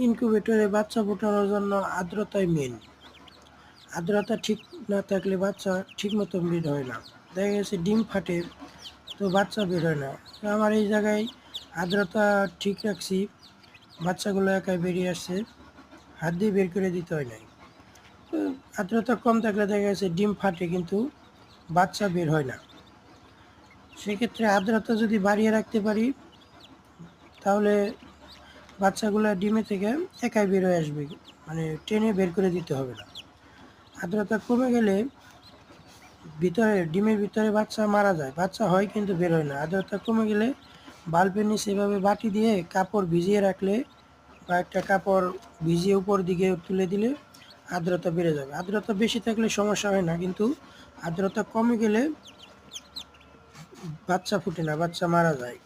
ইনকিউবেটরে বাচ্চা ফোটানোর জন্য আর্দ্রতাই মেন। আর্দ্রতা ঠিক না থাকলে বাচ্চা ঠিক মতো বের হয় না। দেখা গেছে ডিম ফাটে তো বাচ্চা বের হয় না। তো আমার এই জায়গায় আর্দ্রতা ঠিক রাখছি, বাচ্চাগুলো একাই বেরিয়ে আসছে, হাত দিয়ে বের করে দিতে হয় নাই। তো আর্দ্রতা কম থাকলে দেখা গেছে ডিম ফাটে কিন্তু বাচ্চা বের হয় না। সেক্ষেত্রে আর্দ্রতা যদি বাড়িয়ে রাখতে পারি তাহলে বাচ্চাগুলো ডিমে থেকে একাই বের হয়ে আসবে, মানে টেনে বের করে দিতে হবে না। আর্দ্রতা কমে গেলে ডিমের ভিতরে বাচ্চা মারা যায়, বাচ্চা হয় কিন্তু বের হয় না। আর্দ্রতা কমে গেলে বাল্বের নিচে এভাবে বাটি দিয়ে কাপড় ভিজিয়ে রাখলে বা একটা কাপড় ভিজিয়ে উপর দিকে তুলে দিলে আর্দ্রতা বেড়ে যাবে। আর্দ্রতা বেশি থাকলে সমস্যা হয় না, কিন্তু আর্দ্রতা কমে গেলে বাচ্চা ফুটে না, বাচ্চা মারা যায়।